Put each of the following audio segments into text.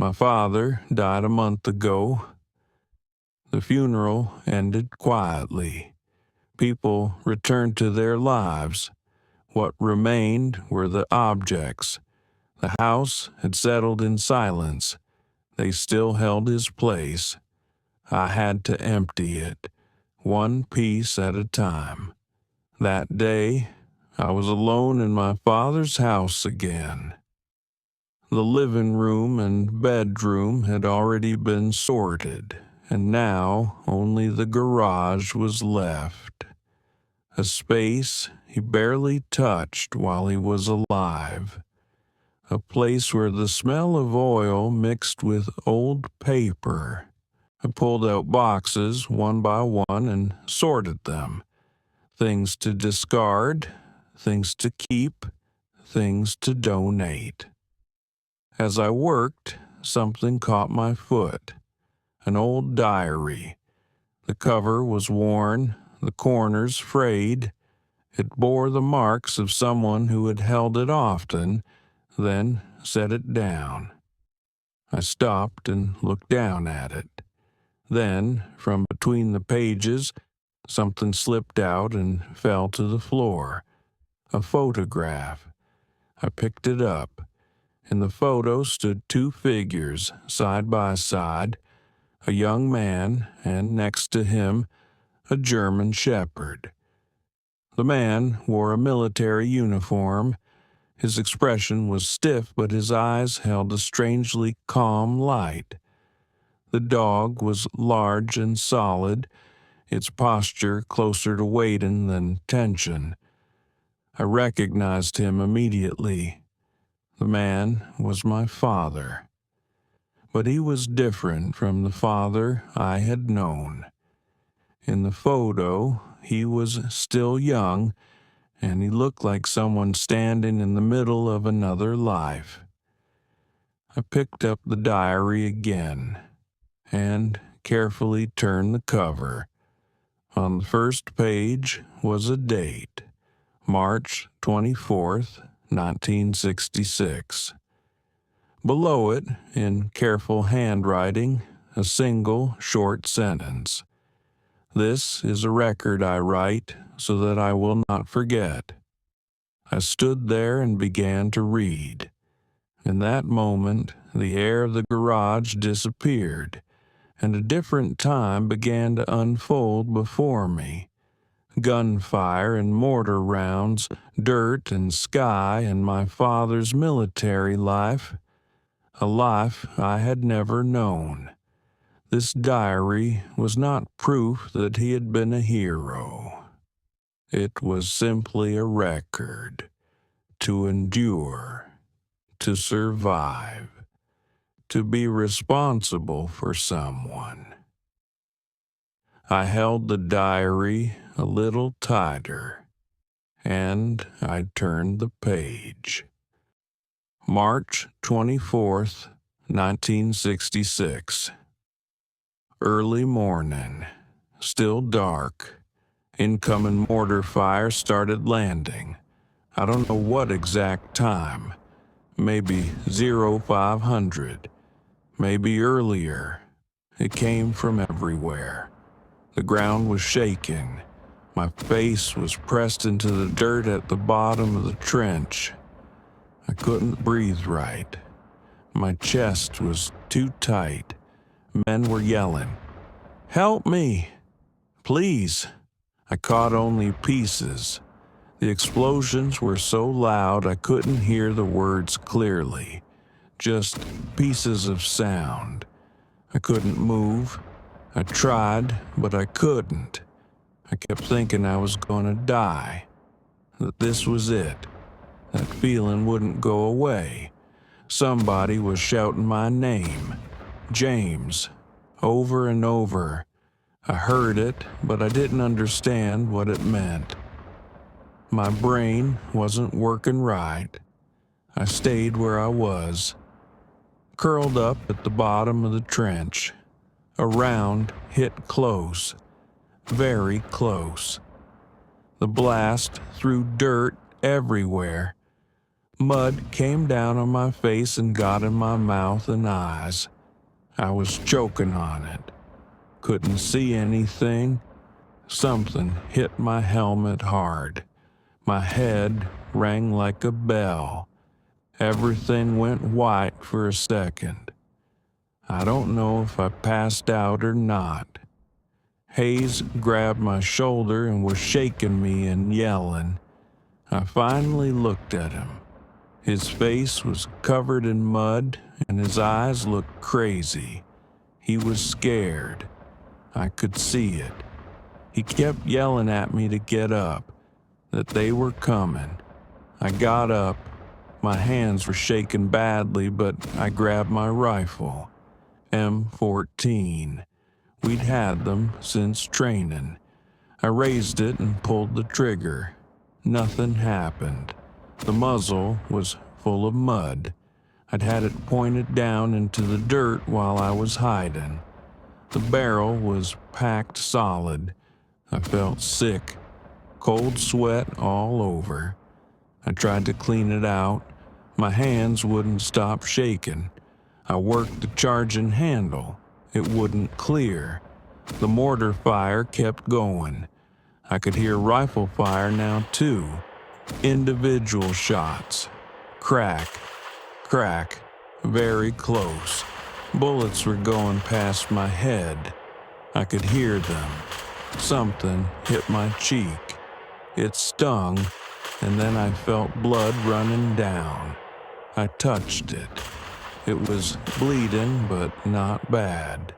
My father died a month ago. The funeral ended quietly. People returned to their lives. What remained were the objects. The house had settled in silence. They still held his place. I had to empty it, one piece at a time. That day, I was alone in my father's house again. The living room and bedroom had already been sorted, and now only the garage was left. A space he barely touched while he was alive. A place where the smell of oil mixed with old paper. I pulled out boxes one by one and sorted them. Things to discard, things to keep, things to donate. As I worked, something caught my foot. An old diary. The cover was worn, the corners frayed. It bore the marks of someone who had held it often, then set it down. I stopped and looked down at it. Then, from between the pages, something slipped out and fell to the floor. A photograph. I picked it up. In the photo stood two figures, side by side, a young man, and next to him, a German shepherd. The man wore a military uniform. His expression was stiff, but his eyes held a strangely calm light. The dog was large and solid, its posture closer to waiting than tension. I recognized him immediately. The man was my father. But he was different from the father I had known. In the photo, he was still young, and he looked like someone standing in the middle of another life. I picked up the diary again and carefully turned the cover. On the first page was a date, March 24th, 1966. Below it, in careful handwriting, a single short sentence. This is a record I write so that I will not forget. I stood there and began to read. In that moment, the air of the garage disappeared, and a different time began to unfold before me. Gunfire and mortar rounds, dirt and sky, and my father's military life, a life I had never known. This diary was not proof that he had been a hero. It was simply a record. To endure, to survive, to be responsible for someone. I held the diary a little tighter, and I turned the page. March 24th, 1966. Early morning, still dark. Incoming mortar fire started landing. I don't know what exact time. Maybe 0500. Maybe earlier. It came from everywhere. The ground was shaking. My face was pressed into the dirt at the bottom of the trench. I couldn't breathe right. My chest was too tight. Men were yelling, "Help me! Please!" I caught only pieces. The explosions were so loud I couldn't hear the words clearly. Just pieces of sound. I couldn't move. I tried, but I couldn't. I kept thinking I was going to die. That this was it. That feeling wouldn't go away. Somebody was shouting my name. James. Over and over. I heard it, but I didn't understand what it meant. My brain wasn't working right. I stayed where I was, curled up at the bottom of the trench. A round hit close, very close. The blast threw dirt everywhere. Mud came down on my face and got in my mouth and eyes. I was choking on it. Couldn't see anything. Something hit my helmet hard. My head rang like a bell. Everything went white for a second. I don't know if I passed out or not. Hayes grabbed my shoulder and was shaking me and yelling. I finally looked at him. His face was covered in mud and his eyes looked crazy. He was scared. I could see it. He kept yelling at me to get up, that they were coming. I got up. My hands were shaking badly, but I grabbed my rifle. M14. We'd had them since training. I raised it and pulled the trigger. Nothing happened. The muzzle was full of mud. I'd had it pointed down into the dirt while I was hiding. The barrel was packed solid. I felt sick, cold sweat all over. I tried to clean it out. My hands wouldn't stop shaking. I worked the charging handle. It wouldn't clear. The mortar fire kept going. I could hear rifle fire now too. Individual shots. Crack, crack, very close. Bullets were going past my head. I could hear them. Something hit my cheek. It stung, and then I felt blood running down. I touched it. It was bleeding, but not bad.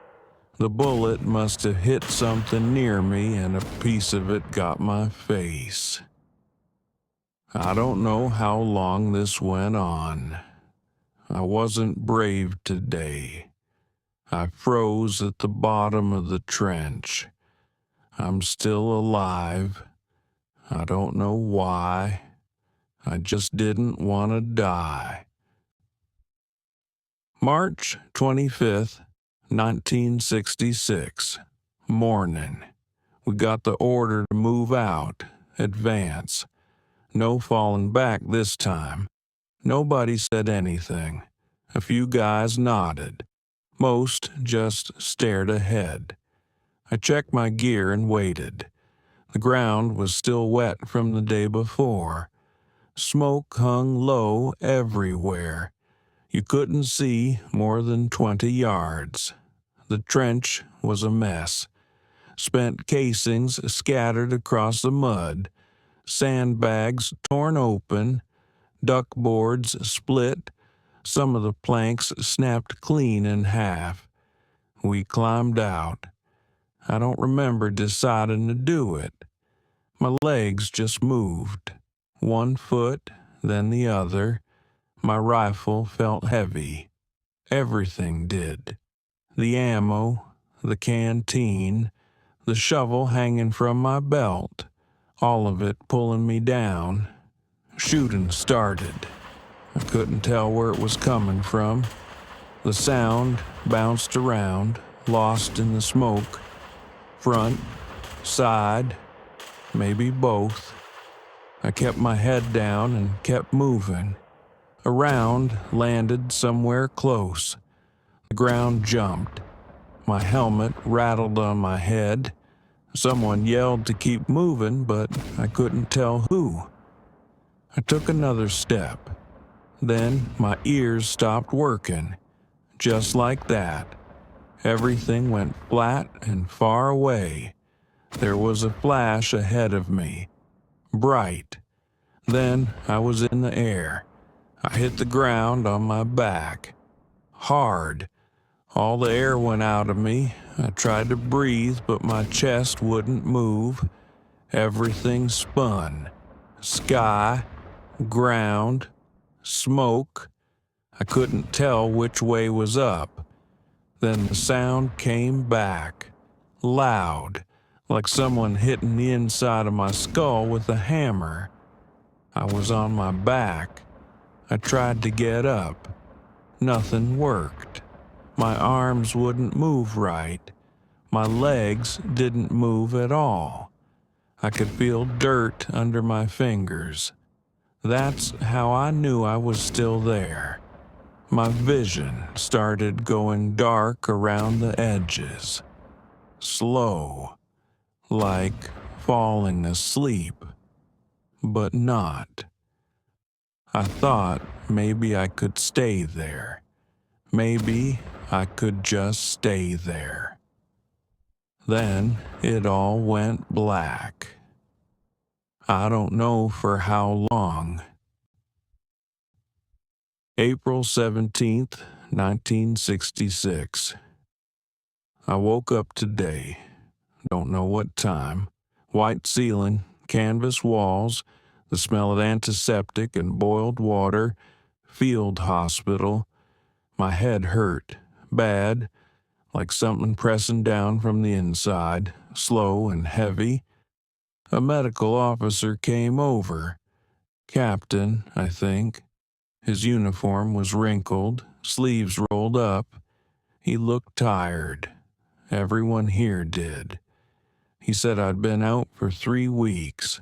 The bullet must have hit something near me, and a piece of it got my face. I don't know how long this went on. I wasn't brave today. I froze at the bottom of the trench. I'm still alive. I don't know why. I just didn't want to die. March 25th, 1966. Morning. We got the order to move out, advance. No falling back this time. Nobody said anything. A few guys nodded. Most just stared ahead. I checked my gear and waited. The ground was still wet from the day before. Smoke hung low everywhere. You couldn't see more than 20 yards. The trench was a mess. Spent casings scattered across the mud, sandbags torn open, duck boards split, some of the planks snapped clean in half. We climbed out. I don't remember deciding to do it. My legs just moved. One foot, then the other. My rifle felt heavy. Everything did. The ammo, the canteen, the shovel hanging from my belt, all of it pulling me down. Shooting started. I couldn't tell where it was coming from. The sound bounced around, lost in the smoke. Front, side, maybe both. I kept my head down and kept moving. A round landed somewhere close. The ground jumped. My helmet rattled on my head. Someone yelled to keep moving, but I couldn't tell who. I took another step. Then my ears stopped working. Just like that. Everything went flat and far away. There was a flash ahead of me. Bright. Then I was in the air. I hit the ground on my back. Hard. All the air went out of me. I tried to breathe, but my chest wouldn't move. Everything spun. Sky, ground, smoke. I couldn't tell which way was up. Then the sound came back. Loud, like someone hitting the inside of my skull with a hammer. I was on my back. I tried to get up. Nothing worked. My arms wouldn't move right. My legs didn't move at all. I could feel dirt under my fingers. That's how I knew I was still there. My vision started going dark around the edges, slow, like falling asleep, but not. I thought maybe I could stay there. Maybe I could just stay there. Then it all went black. I don't know for how long. April 17th, 1966. I woke up today. Don't know what time. White ceiling, canvas walls, the smell of antiseptic and boiled water, field hospital. My head hurt, bad, like something pressing down from the inside, slow and heavy. A medical officer came over. Captain, I think. His uniform was wrinkled, sleeves rolled up. He looked tired. Everyone here did. He said I'd been out for 3 weeks.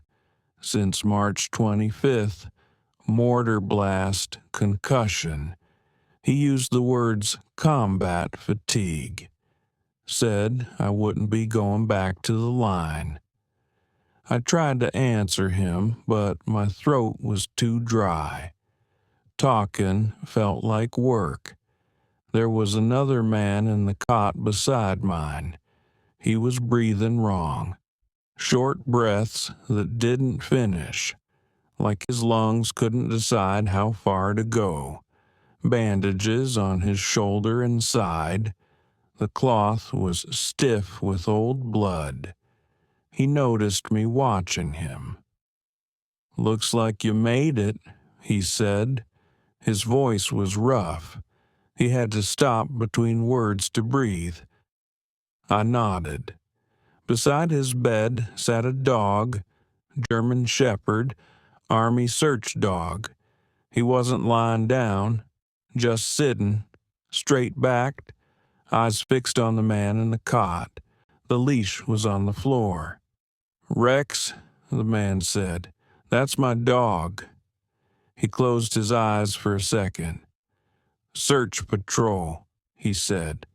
Since March 25th, mortar blast, concussion. He used the words combat fatigue. Said I wouldn't be going back to the line. I tried to answer him, but my throat was too dry. Talking felt like work. There was another man in the cot beside mine. He was breathing wrong. Short breaths that didn't finish, like his lungs couldn't decide how far to go. Bandages on his shoulder and side. The cloth was stiff with old blood. He noticed me watching him. "Looks like you made it," he said. His voice was rough. He had to stop between words to breathe. I nodded. Beside his bed sat a dog, German Shepherd, Army search dog. He wasn't lying down, just sitting, straight-backed, eyes fixed on the man in the cot. The leash was on the floor. "Rex," the man said, "that's my dog." He closed his eyes for a second. "Search patrol," he said.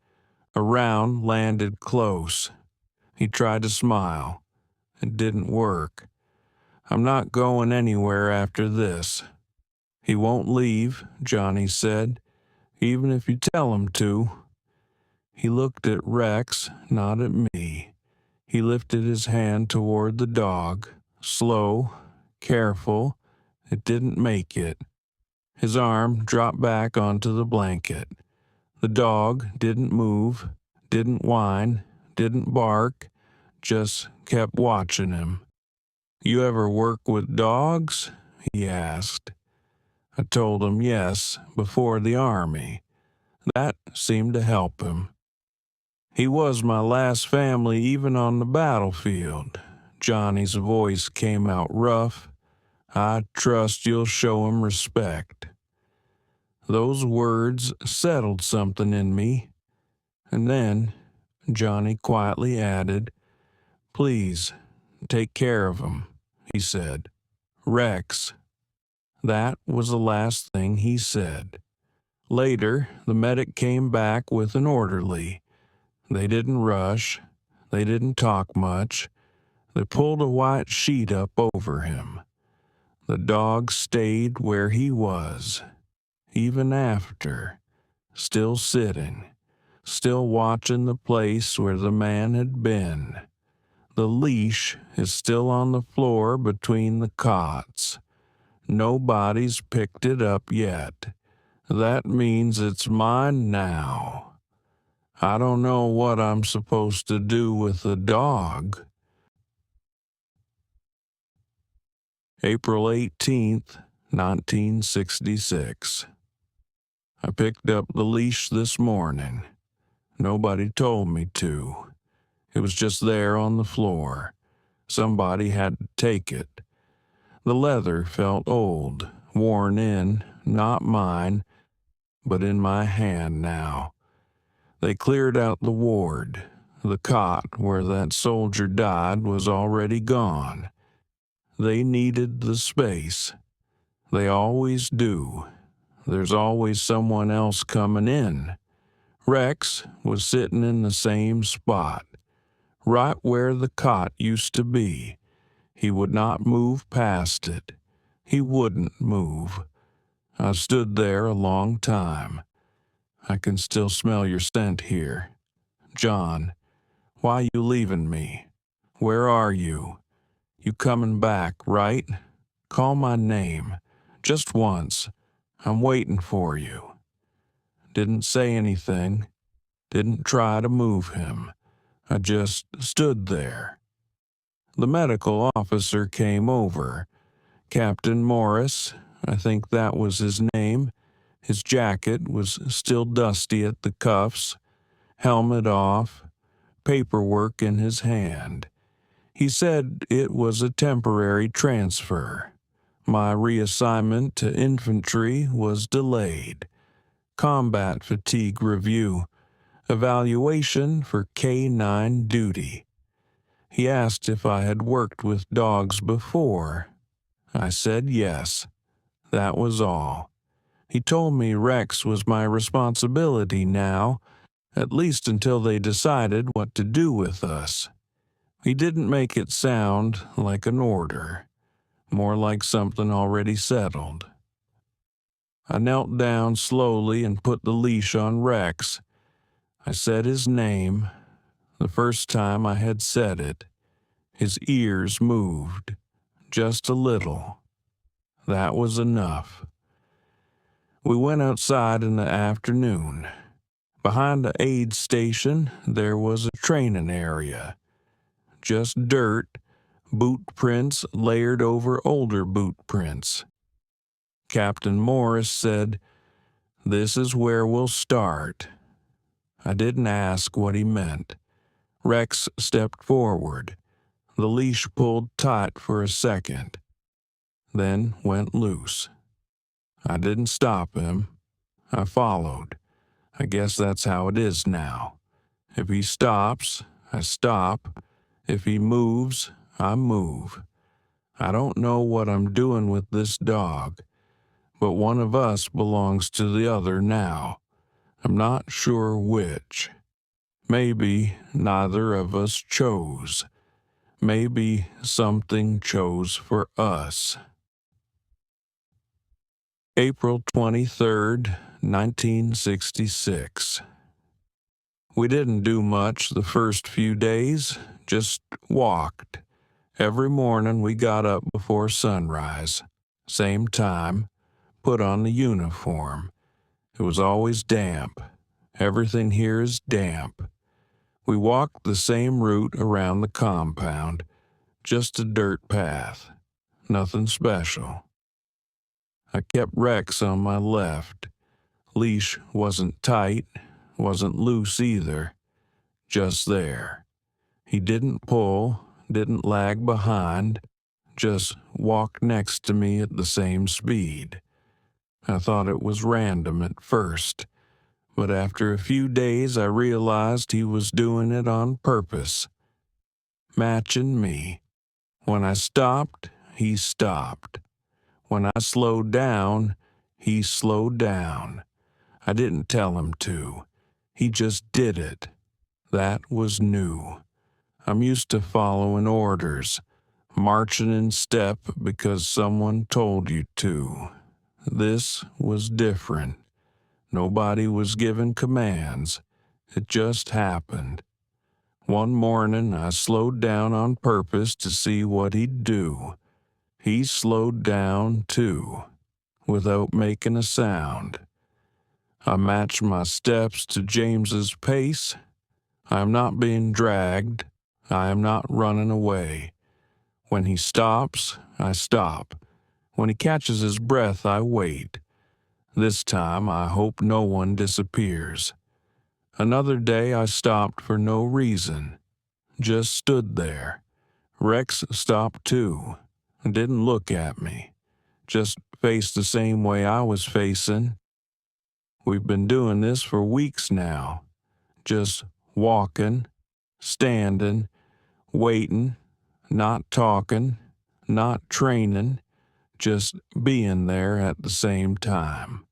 A round landed close. He tried to smile. It didn't work. "I'm not going anywhere after this." "He won't leave," Johnny said, "even if you tell him to." He looked at Rex, not at me. He lifted his hand toward the dog, slow, careful. It didn't make it. His arm dropped back onto the blanket. The dog didn't move, didn't whine, didn't bark, just kept watching him. "You ever work with dogs?" he asked. I told him yes, before the Army. That seemed to help him. "He was my last family even on the battlefield." Johnny's voice came out rough. "I trust you'll show him respect." Those words settled something in me. And then Johnny quietly added, "Please, take care of him," he said. "Rex." That was the last thing he said. Later, the medic came back with an orderly. They didn't rush. They didn't talk much. They pulled a white sheet up over him. The dog stayed where he was, even after, still sitting, still watching the place where the man had been. The leash is still on the floor between the cots. Nobody's picked it up yet. That means it's mine now. I don't know what I'm supposed to do with the dog. April 18th, 1966. I picked up the leash this morning. Nobody told me to. It was just there on the floor. Somebody had to take it. The leather felt old, worn in, not mine, but in my hand now. They cleared out the ward. The cot where that soldier died was already gone. They needed the space. They always do. There's always someone else coming in. Rex was sitting in the same spot, right where the cot used to be. He would not move past it. He wouldn't move. I stood there a long time. I can still smell your scent here. John, why you leaving me? Where are you? You coming back, right? Call my name. Just once. I'm waiting for you. Didn't say anything. Didn't try to move him. I just stood there. The medical officer came over. Captain Morris, I think that was his name. His jacket was still dusty at the cuffs, helmet off, paperwork in his hand. He said it was a temporary transfer. My reassignment to infantry was delayed. Combat fatigue review. Evaluation for K-9 duty. He asked if I had worked with dogs before. I said yes. That was all. He told me Rex was my responsibility now, at least until they decided what to do with us. He didn't make it sound like an order, more like something already settled. I knelt down slowly and put the leash on Rex. I said his name. The first time I had said it, his ears moved, just a little. That was enough. We went outside in the afternoon. Behind the aid station, there was a training area. Just dirt, boot prints layered over older boot prints. Captain Morris said, "This is where we'll start." I didn't ask what he meant. Rex stepped forward. The leash pulled tight for a second, then went loose. I didn't stop him. I followed. I guess that's how it is now. If he stops, I stop. If he moves, I move. I don't know what I'm doing with this dog, but one of us belongs to the other now. I'm not sure which. Maybe neither of us chose. Maybe something chose for us. April 23rd, 1966. We didn't do much the first few days, just walked. Every morning we got up before sunrise. Same time, put on the uniform. It was always damp. Everything here is damp. We walked the same route around the compound, just a dirt path. Nothing special. I kept Rex on my left. Leash wasn't tight, wasn't loose either. Just there. He didn't pull, didn't lag behind, just walked next to me at the same speed. I thought it was random at first, but after a few days I realized he was doing it on purpose. Matching me. When I stopped, he stopped. When I slowed down, he slowed down. I didn't tell him to. He just did it. That was new. I'm used to following orders, marching in step because someone told you to. This was different. Nobody was giving commands. It just happened. One morning I slowed down on purpose to see what he'd do. He slowed down, too, without making a sound. I matched my steps to James's pace. I am not being dragged. I am not running away. When he stops, I stop. When he catches his breath, I wait. This time, I hope no one disappears. Another day, I stopped for no reason. Just stood there. Rex stopped, too. Didn't look at me. Just faced the same way I was facing. We've been doing this for weeks now. Just walking, standing, waiting, not talking, not training, just being there at the same time.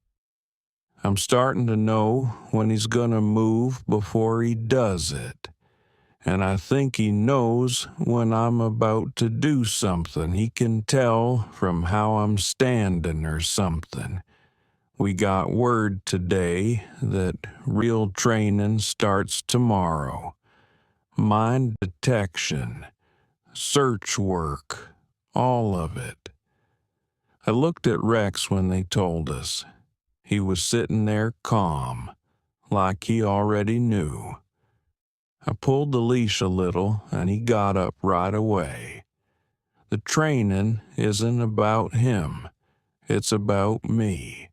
I'm starting to know when he's gonna move before he does it. And I think he knows when I'm about to do something. He can tell from how I'm standing or something. We got word today that real training starts tomorrow. Mind detection, search work, all of it. I looked at Rex when they told us. He was sitting there calm, like he already knew. I pulled the leash a little, and he got up right away. The training isn't about him. It's about me.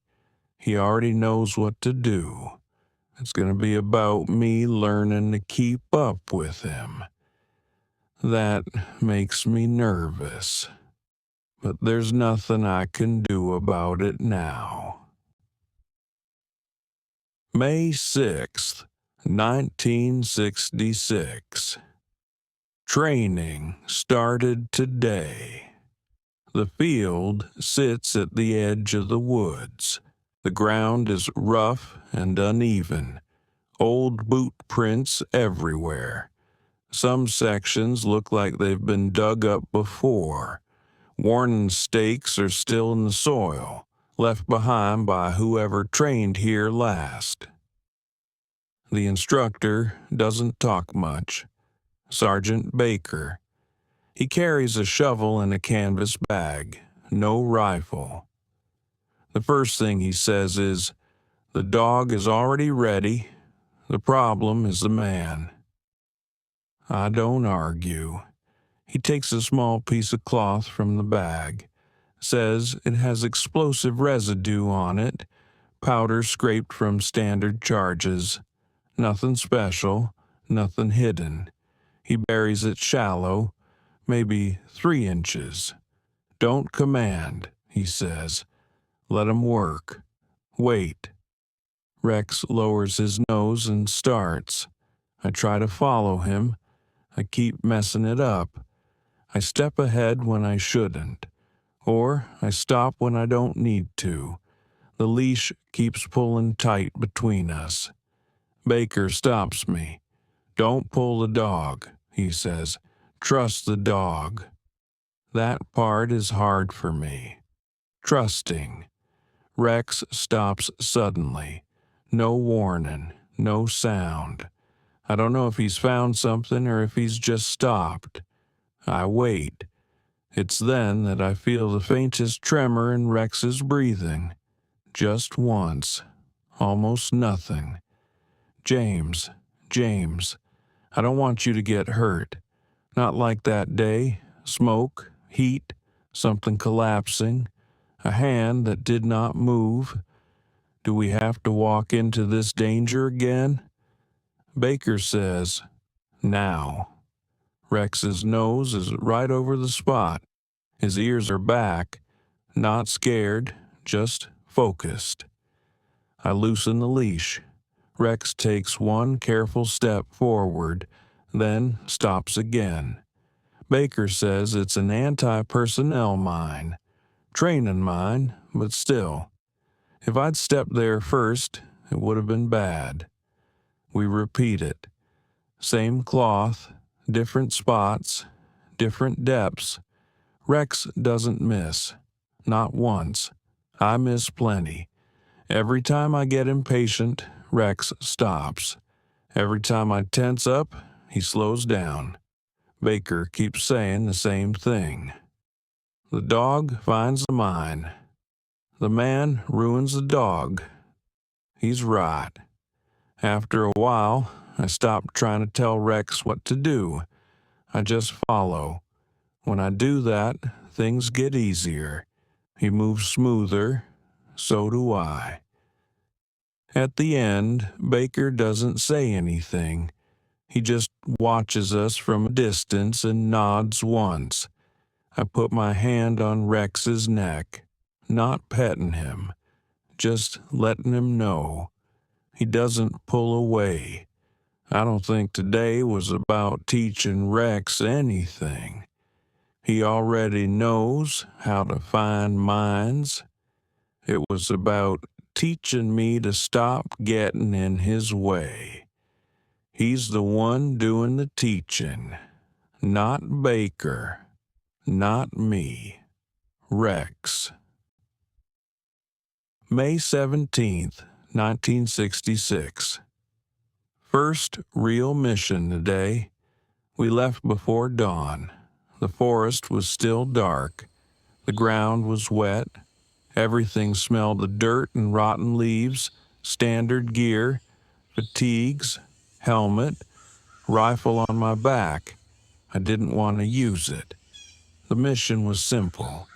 He already knows what to do. It's going to be about me learning to keep up with him. That makes me nervous. But there's nothing I can do about it now. May 6th, 1966. Training started today. The field sits at the edge of the woods. The ground is rough and uneven. Old boot prints everywhere. Some sections look like they've been dug up before. Worn stakes are still in the soil, left behind by whoever trained here last. The instructor doesn't talk much. Sergeant Baker. He carries a shovel and a canvas bag, no rifle. The first thing he says is, "The dog is already ready. The problem is the man." I don't argue. He takes a small piece of cloth from the bag, says it has explosive residue on it, powder scraped from standard charges. Nothing special, nothing hidden. He buries it shallow, maybe 3 inches. "Don't command," he says. "Let 'em work. Wait." Rex lowers his nose and starts. I try to follow him. I keep messing it up. I step ahead when I shouldn't. Or I stop when I don't need to. The leash keeps pulling tight between us. Baker stops me. "Don't pull the dog," he says. "Trust the dog." That part is hard for me. Trusting. Rex stops suddenly. No warning, no sound. I don't know if he's found something or if he's just stopped. I wait. It's then that I feel the faintest tremor in Rex's breathing. Just once. Almost nothing. James, I don't want you to get hurt. Not like that day. Smoke, heat, something collapsing, a hand that did not move. Do we have to walk into this danger again? Baker says, "Now." Rex's nose is right over the spot. His ears are back, not scared, just focused. I loosen the leash. Rex takes one careful step forward, then stops again. Baker says it's an anti-personnel mine. Training mine, but still. If I'd stepped there first, it would have been bad. We repeat it. Same cloth, different spots, different depths. Rex doesn't miss. Not once. I miss plenty. Every time I get impatient, Rex stops. Every time I tense up, he slows down. Baker keeps saying the same thing. The dog finds the mine. The man ruins the dog. He's right. After a while, I stop trying to tell Rex what to do. I just follow. When I do that, things get easier. He moves smoother. So do I. At the end, Baker doesn't say anything. He just watches us from a distance and nods once. I put my hand on Rex's neck, not petting him, just letting him know. He doesn't pull away. I don't think today was about teaching Rex anything. He already knows how to find mines. It was about teaching me to stop getting in his way. He's the one doing the teaching, not Baker, not me. Rex. May 17th, 1966. First real mission today. We left before dawn. The forest was still dark. The ground was wet. Everything smelled of dirt and rotten leaves, standard gear, fatigues, helmet, rifle on my back. I didn't want to use it. The mission was simple.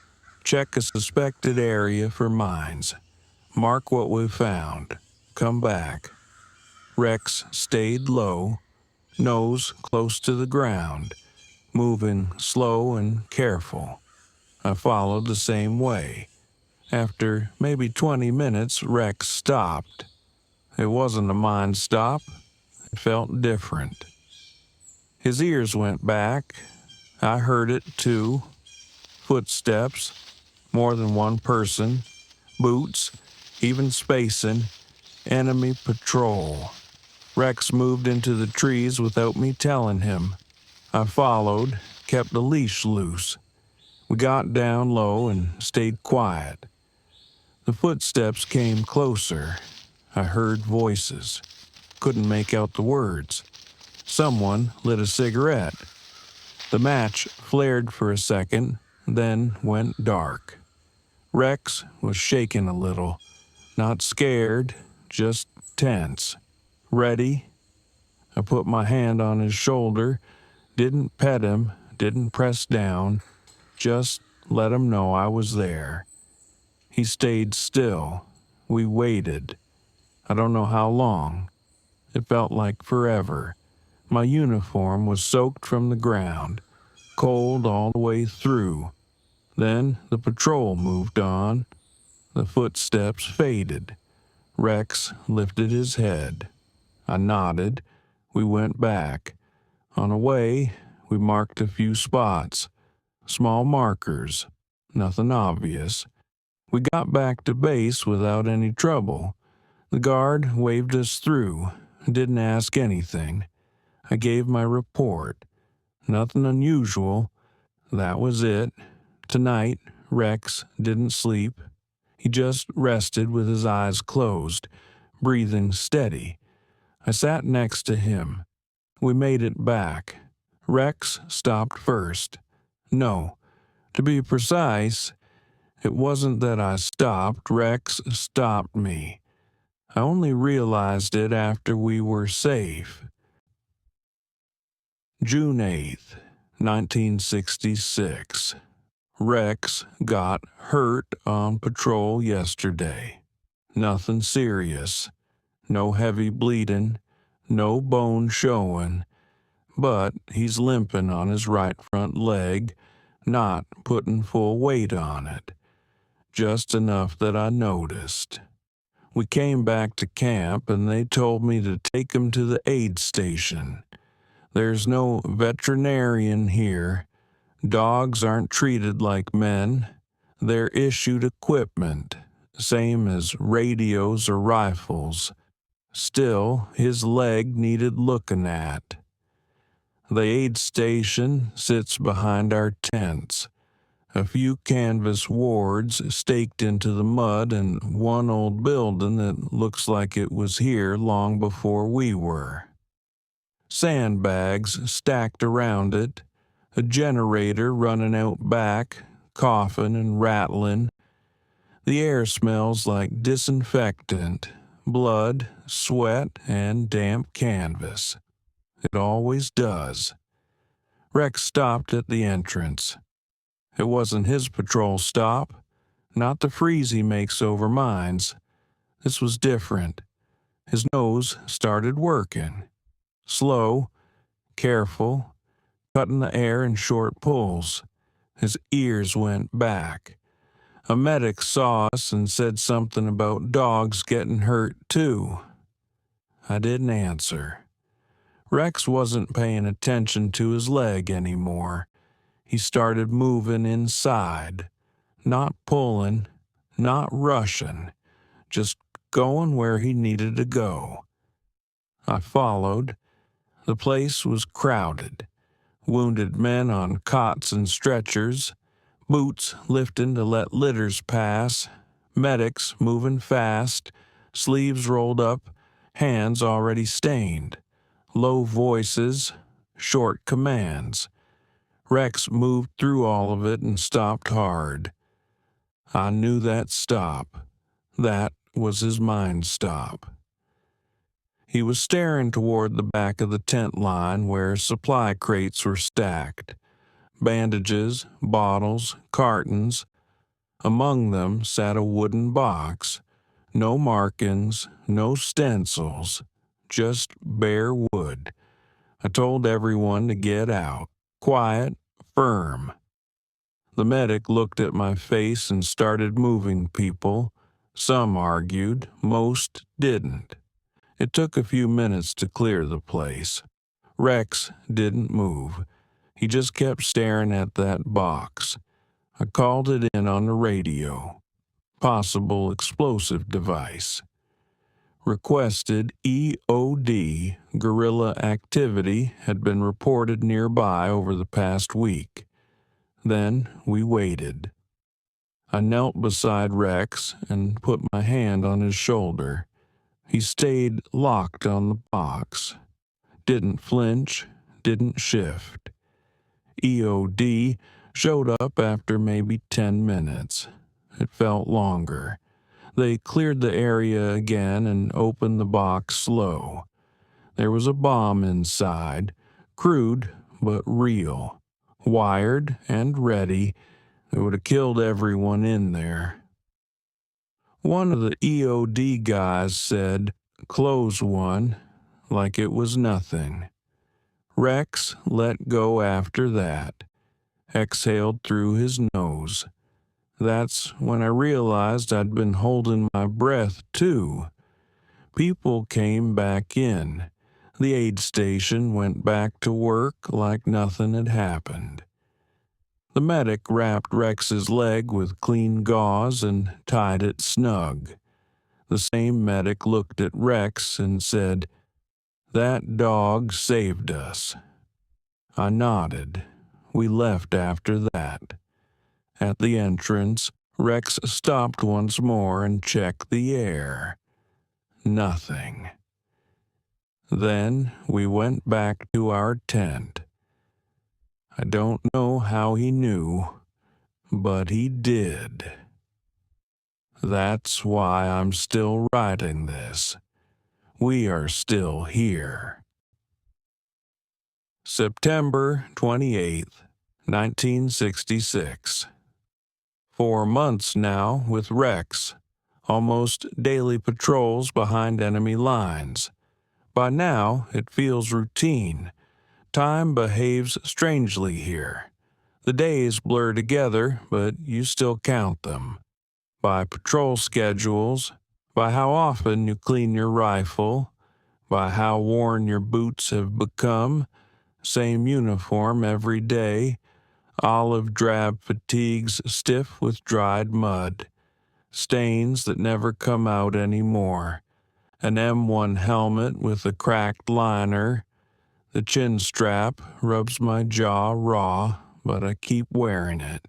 Check a suspected area for mines. Mark what we found. Come back. Rex stayed low, nose close to the ground, moving slow and careful. I followed the same way. After maybe 20 minutes, Rex stopped. It wasn't a mine stop. It felt different. His ears went back. I heard it too. Footsteps, more than one person, boots, even spacing, enemy patrol. Rex moved into the trees without me telling him. I followed, kept the leash loose. We got down low and stayed quiet. The footsteps came closer. I heard voices. Couldn't make out the words. Someone lit a cigarette. The match flared for a second, then went dark. Rex was shaking a little, not scared, just tense. Ready? I put my hand on his shoulder, didn't pet him, didn't press down, just let him know I was there. He stayed still. We waited. I don't know how long. It felt like forever. My uniform was soaked from the ground, cold all the way through. Then the patrol moved on. The footsteps faded. Rex lifted his head. I nodded. We went back. On the way, we marked a few spots. Small markers. Nothing obvious. We got back to base without any trouble. The guard waved us through. Didn't ask anything. I gave my report. Nothing unusual. That was it. Tonight, Rex didn't sleep. He just rested with his eyes closed, breathing steady. I sat next to him. We made it back. Rex stopped first. No, to be precise, it wasn't that I stopped. Rex stopped me. I only realized it after we were safe. June 8th, 1966. Rex got hurt on patrol yesterday. Nothing serious. No heavy bleeding. No bone showing. But he's limping on his right front leg, not putting full weight on it. Just enough that I noticed. We came back to camp and they told me to take him to the aid station. There's no veterinarian here. Dogs aren't treated like men. They're issued equipment, same as radios or rifles. Still, his leg needed looking at. The aid station sits behind our tents. A few canvas wards staked into the mud and one old building that looks like it was here long before we were. Sandbags stacked around it, a generator running out back, coughing and rattling. The air smells like disinfectant, blood, sweat, and damp canvas. It always does. Rex stopped at the entrance. It wasn't his patrol stop, not the freeze he makes over mines. This was different. His nose started working. Slow, careful, cutting the air in short pulls. His ears went back. A medic saw us and said something about dogs getting hurt too. I didn't answer. Rex wasn't paying attention to his leg anymore. he started moving inside, not pulling, not rushing, just going where he needed to go. I followed. The place was crowded. Wounded men on cots and stretchers, boots lifting to let litters pass, medics moving fast, sleeves rolled up, hands already stained, low voices, short commands. Rex moved through all of it and stopped hard. I knew that stop. That was his mind stop. He was staring toward the back of the tent line where supply crates were stacked. Bandages, bottles, cartons. Among them sat a wooden box. No markings, no stencils, just bare wood. I told everyone to get out. Quiet, firm. The medic looked at my face and started moving people. Some argued, most didn't. It took a few minutes to clear the place. Rex didn't move. He just kept staring at that box. I called it in on the radio. Possible explosive device. Requested EOD guerrilla activity had been reported nearby over the past week. Then we waited. I knelt beside Rex and put my hand on his shoulder. He stayed locked on the box. Didn't flinch, didn't shift. EOD showed up after maybe 10 minutes. It felt longer. They cleared the area again and opened the box slow. There was a bomb inside, crude but real, wired and ready. It would have killed everyone in there. One of the EOD guys said, "Close one," like it was nothing. Rex let go after that, exhaled through his nose. That's when I realized I'd been holding my breath, too. People came back in. The aid station went back to work like nothing had happened. The medic wrapped Rex's leg with clean gauze and tied it snug. The same medic looked at Rex and said, "That dog saved us." I nodded. We left after that. At the entrance, Rex stopped once more and checked the air. Nothing. Then we went back to our tent. I don't know how he knew, but he did. That's why I'm still writing this. We are still here. September 28th, 1966. 4 months now with Rex. Almost daily patrols behind enemy lines. By now, it feels routine. Time behaves strangely here. The days blur together, but you still count them. By patrol schedules, by how often you clean your rifle, by how worn your boots have become, same uniform every day, olive drab fatigues stiff with dried mud, stains that never come out anymore, an M1 helmet with a cracked liner. The chin strap rubs my jaw raw, but I keep wearing it.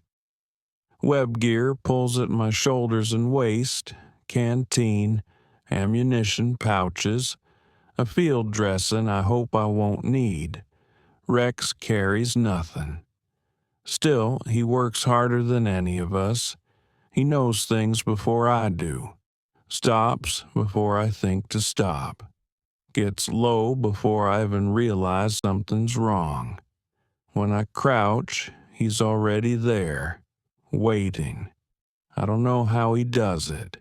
Web gear pulls at my shoulders and waist, canteen, ammunition pouches, a field dressing I hope I won't need. Rex carries nothing. Still, he works harder than any of us. He knows things before I do. Stops before I think to stop. Gets low before I even realize something's wrong. When I crouch, he's already there, waiting. I don't know how he does it.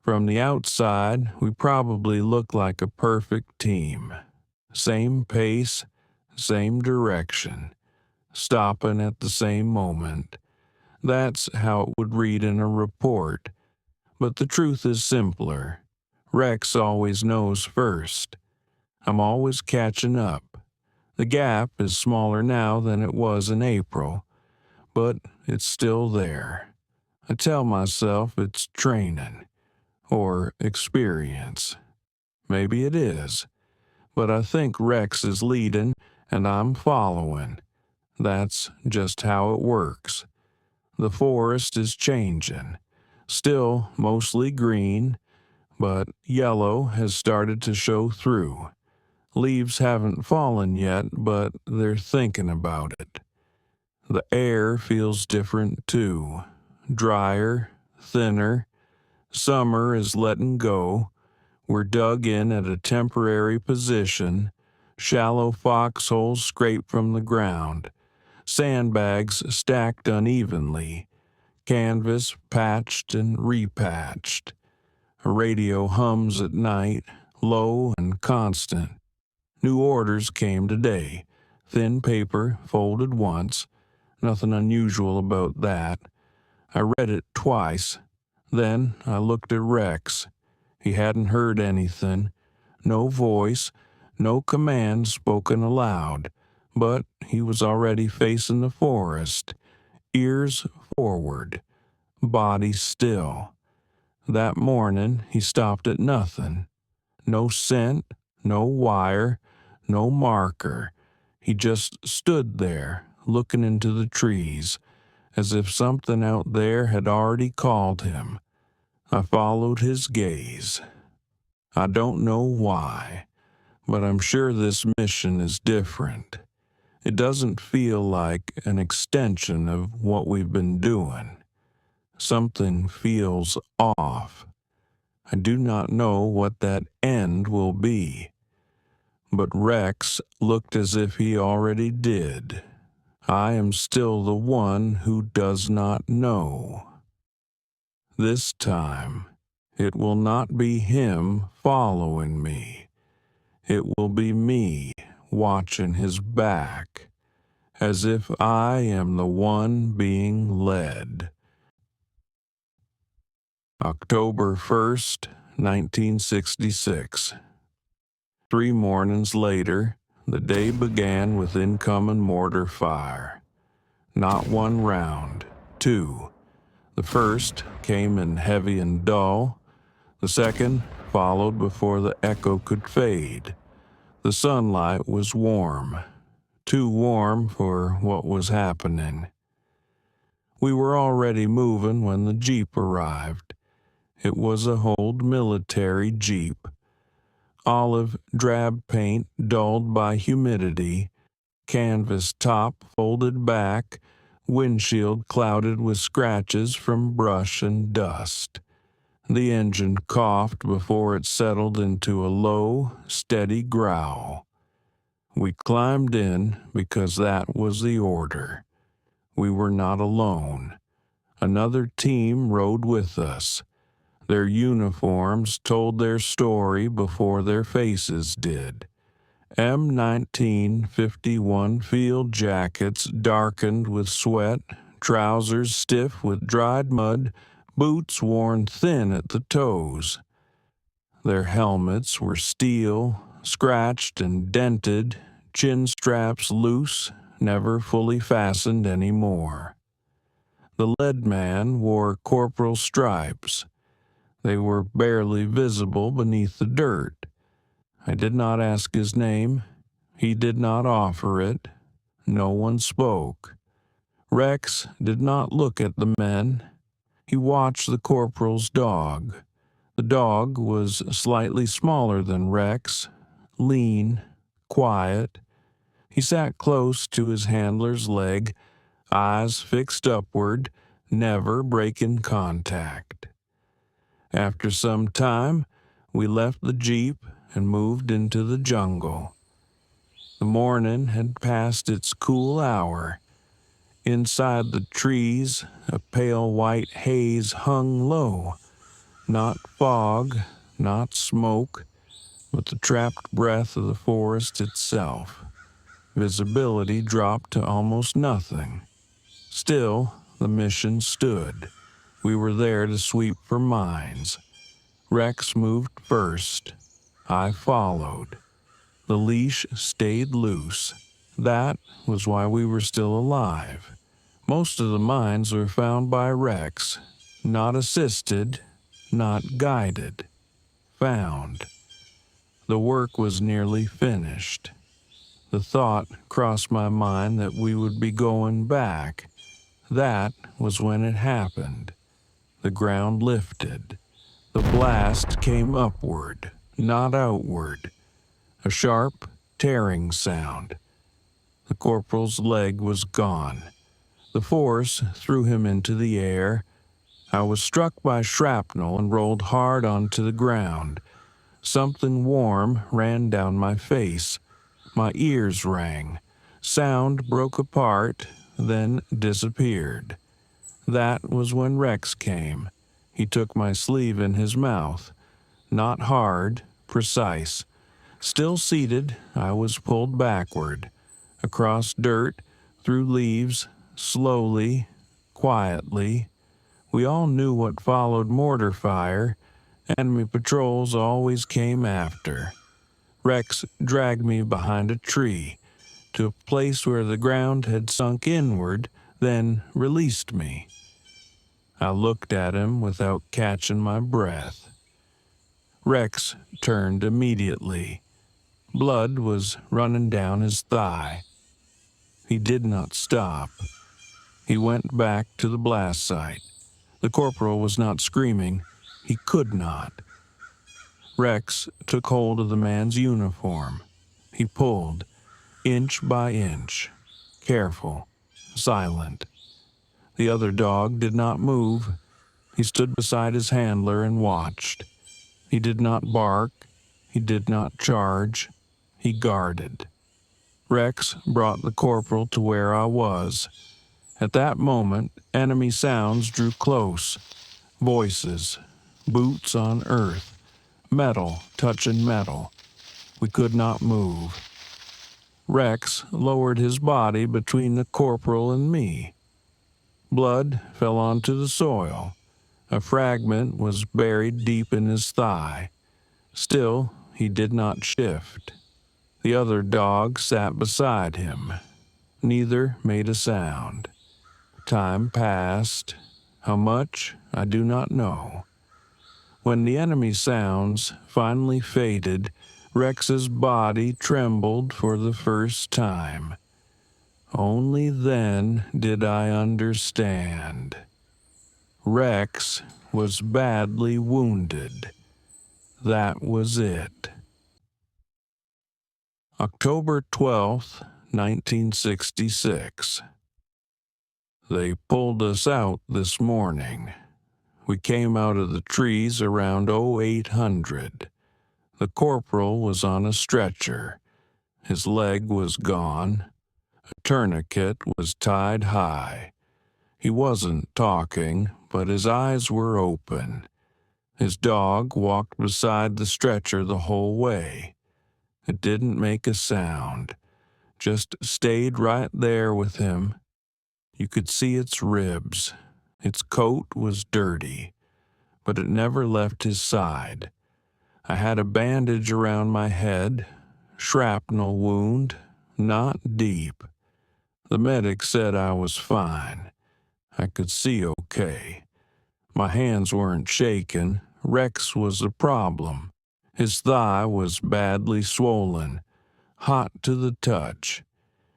From the outside, we probably look like a perfect team. Same pace, same direction, stopping at the same moment. That's how it would read in a report. But the truth is simpler. Rex always knows first. I'm always catching up. The gap is smaller now than it was in April. but it's still there. I tell myself it's training or experience. Maybe it is, but I think Rex is leading and I'm following. That's just how it works. The forest is changing, still mostly green, but yellow has started to show through. Leaves haven't fallen yet, but they're thinking about it. The air feels different too, drier, thinner. Summer is letting go. We're dug in at a temporary position, shallow foxholes scraped from the ground, sandbags stacked unevenly, canvas patched and repatched. A radio hums at night, low and constant. New orders came today. Thin paper, folded once. Nothing unusual about that. I read it twice. Then I looked at Rex. He hadn't heard anything. No voice, no command spoken aloud. But he was already facing the forest. Ears forward. Body still. That morning he stopped at nothing. No scent, no wire, no marker. He just stood there, looking into the trees, as if something out there had already called him. I followed his gaze. I don't know why, but I'm sure this mission is different. It doesn't feel like an extension of what we've been doing. Something feels off. I do not know what that end will be. But Rex looked as if he already did. I am still the one who does not know. This time, it will not be him following me. It will be me watching his back, as if I am the one being led. October 1st, 1966. 3 mornings later, the day began with incoming mortar fire. Not one round, 2. The first came in heavy and dull. The second followed before the echo could fade. The sunlight was warm, too warm for what was happening. We were already moving when the Jeep arrived. It was a old military Jeep. Olive drab paint dulled by humidity, canvas top folded back, windshield clouded with scratches from brush and dust. The engine coughed before it settled into a low, steady growl. We climbed in because that was the order. We were not alone. Another team rode with us. Their uniforms told their story before their faces did. M1951 field jackets darkened with sweat, trousers stiff with dried mud, boots worn thin at the toes. Their helmets were steel, scratched and dented, chin straps loose, never fully fastened anymore. The lead man wore corporal stripes. They were barely visible beneath the dirt. I did not ask his name. He did not offer it. No one spoke. Rex did not look at the men. He watched the corporal's dog. The dog was slightly smaller than Rex, lean, quiet. He sat close to his handler's leg, eyes fixed upward, never breaking contact. After some time, we left the Jeep and moved into the jungle. The morning had passed its cool hour. Inside the trees, a pale white haze hung low. Not fog, not smoke, but the trapped breath of the forest itself. Visibility dropped to almost nothing. Still, the mission stood. We were there to sweep for mines. Rex moved first. I followed. The leash stayed loose. That was why we were still alive. Most of the mines were found by Rex, not assisted, not guided. Found. The work was nearly finished. The thought crossed my mind that we would be going back. That was when it happened. The ground lifted. The blast came upward, not outward. A sharp, tearing sound. The corporal's leg was gone. The force threw him into the air. I was struck by shrapnel and rolled hard onto the ground. Something warm ran down my face. My ears rang. Sound broke apart, then disappeared. That was when Rex came. He took my sleeve in his mouth. Not hard, precise. Still seated, I was pulled backward. Across dirt, through leaves, slowly, quietly. We all knew what followed mortar fire. Enemy patrols always came after. Rex dragged me behind a tree to a place where the ground had sunk inward, then released me. I looked at him without catching my breath. Rex turned immediately. Blood was running down his thigh. He did not stop. He went back to the blast site. The corporal was not screaming. He could not. Rex took hold of the man's uniform. He pulled, inch by inch, careful, silent. The other dog did not move. He stood beside his handler and watched. He did not bark. He did not charge. He guarded. Rex brought the corporal to where I was. At that moment, enemy sounds drew close. Voices, boots on earth, metal touching metal. We could not move. Rex lowered his body between the corporal and me. Blood fell onto the soil. A fragment was buried deep in his thigh. Still, he did not shift. The other dog sat beside him. Neither made a sound. Time passed. How much, I do not know. When the enemy sounds finally faded, Rex's body trembled for the first time. Only then did I understand. Rex was badly wounded. That was it. October 12th, 1966. They pulled us out this morning. We came out of the trees around 0800. The corporal was on a stretcher. His leg was gone. A tourniquet was tied high. He wasn't talking, but his eyes were open. His dog walked beside the stretcher the whole way. It didn't make a sound, just stayed right there with him. You could see its ribs. Its coat was dirty, but it never left his side. I had a bandage around my head, shrapnel wound, not deep. The medic said I was fine. I could see okay. My hands weren't shaking. Rex was the problem. His thigh was badly swollen, hot to the touch.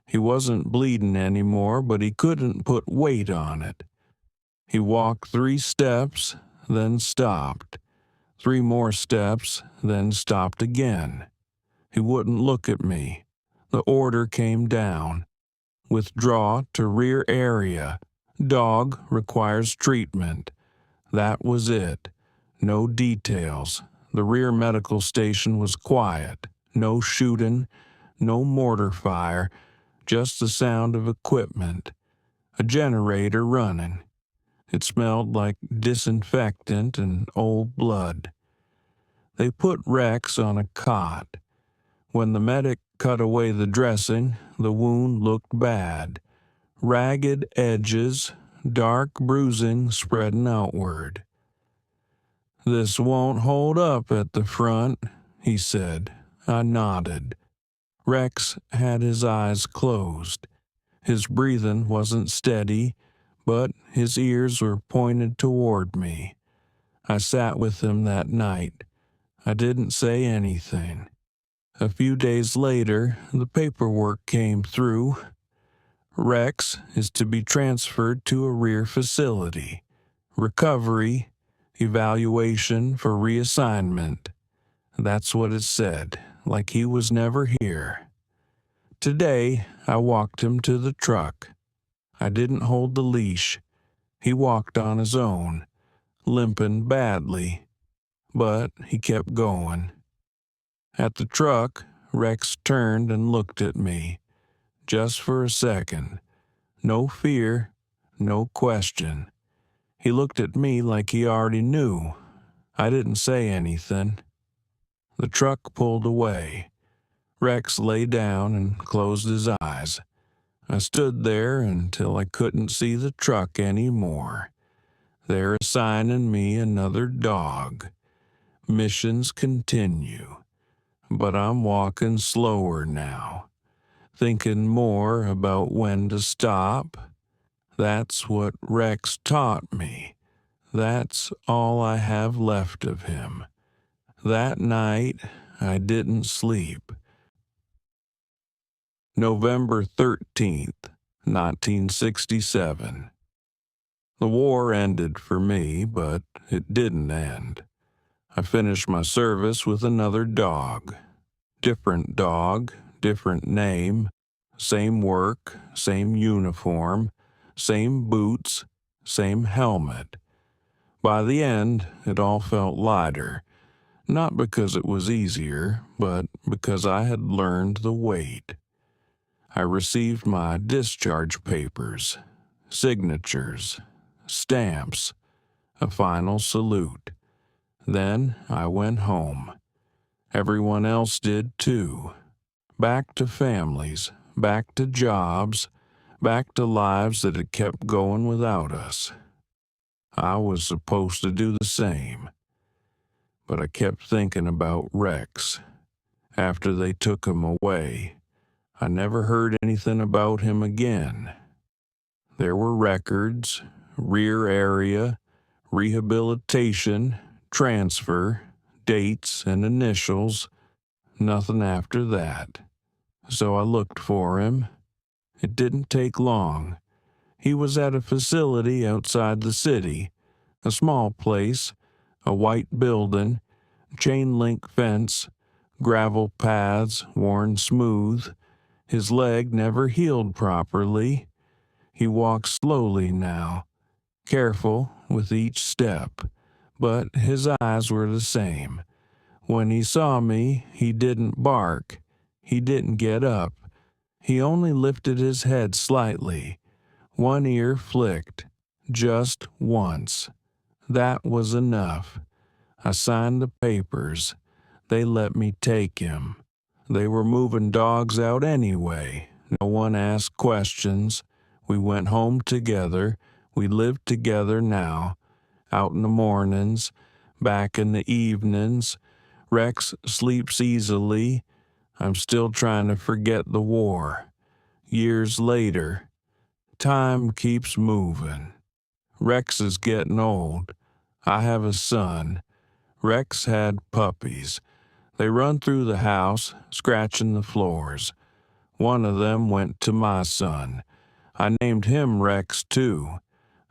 He wasn't bleeding anymore, but he couldn't put weight on it. He walked 3 steps, then stopped. 3 more steps, then stopped again. He wouldn't look at me. The order came down. Withdraw to rear area. Dog requires treatment. That was it. No details. The rear medical station was quiet. No shooting, no mortar fire, just the sound of equipment. A generator running. It smelled like disinfectant and old blood. They put Rex on a cot. When the medic cut away the dressing, the wound looked bad. Ragged edges, dark bruising spreading outward. "This won't hold up at the front," he said. I nodded. Rex had his eyes closed. His breathing wasn't steady, but his ears were pointed toward me. I sat with him that night. I didn't say anything. A few days later, the paperwork came through. Rex is to be transferred to a rear facility. Recovery, evaluation for reassignment. That's what it said, like he was never here. Today, I walked him to the truck. I didn't hold the leash. He walked on his own, limping badly, but he kept going. At the truck, Rex turned and looked at me, just for a second. No fear, no question. He looked at me like he already knew. I didn't say anything. The truck pulled away. Rex lay down and closed his eyes. I stood there until I couldn't see the truck anymore. They're assigning me another dog. Missions continue. But I'm walking slower now, thinking more about when to stop. That's what Rex taught me. That's all I have left of him. That night, I didn't sleep. November 13th, 1967. The war ended for me, but it didn't end. I finished my service with another dog. Different dog, different name, same work, same uniform, same boots, same helmet. By the end, it all felt lighter, not because it was easier, but because I had learned the weight. I received my discharge papers, signatures, stamps, a final salute. Then I went home. Everyone else did too. Back to families, back to jobs, back to lives that had kept going without us. I was supposed to do the same. But I kept thinking about Rex. After they took him away, I never heard anything about him again. There were records, rear area, rehabilitation, transfer, dates and initials, nothing after that. So I looked for him. It didn't take long. He was at a facility outside the city, a small place, a white building, chain link fence, gravel paths worn smooth. His leg never healed properly. He walked slowly now, careful with each step, but his eyes were the same. When he saw me, he didn't bark. He didn't get up. He only lifted his head slightly. One ear flicked, just once. That was enough. I signed the papers. They let me take him. They were moving dogs out anyway. No one asked questions. We went home together. We lived together now. Out in the mornings, back in the evenings. Rex sleeps easily. I'm still trying to forget the war. Years later, time keeps moving. Rex is getting old. I have a son. Rex had puppies. They run through the house, scratching the floors. One of them went to my son. I named him Rex, too.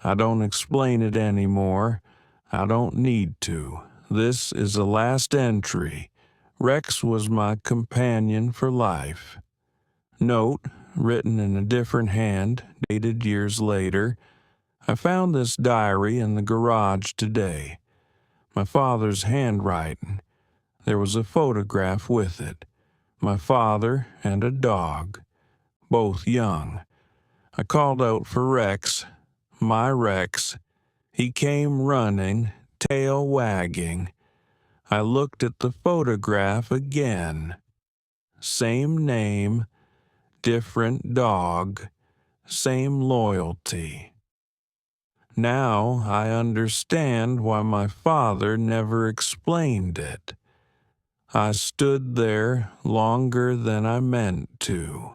I don't explain it anymore. I don't need to. This is the last entry. Rex was my companion for life. Note, written in a different hand, dated years later. I found this diary in the garage today. My father's handwriting. There was a photograph with it. My father and a dog, both young. I called out for Rex, my Rex. He came running, tail wagging. I looked at the photograph again. Same name, different dog, same loyalty. Now I understand why my father never explained it. I stood there longer than I meant to.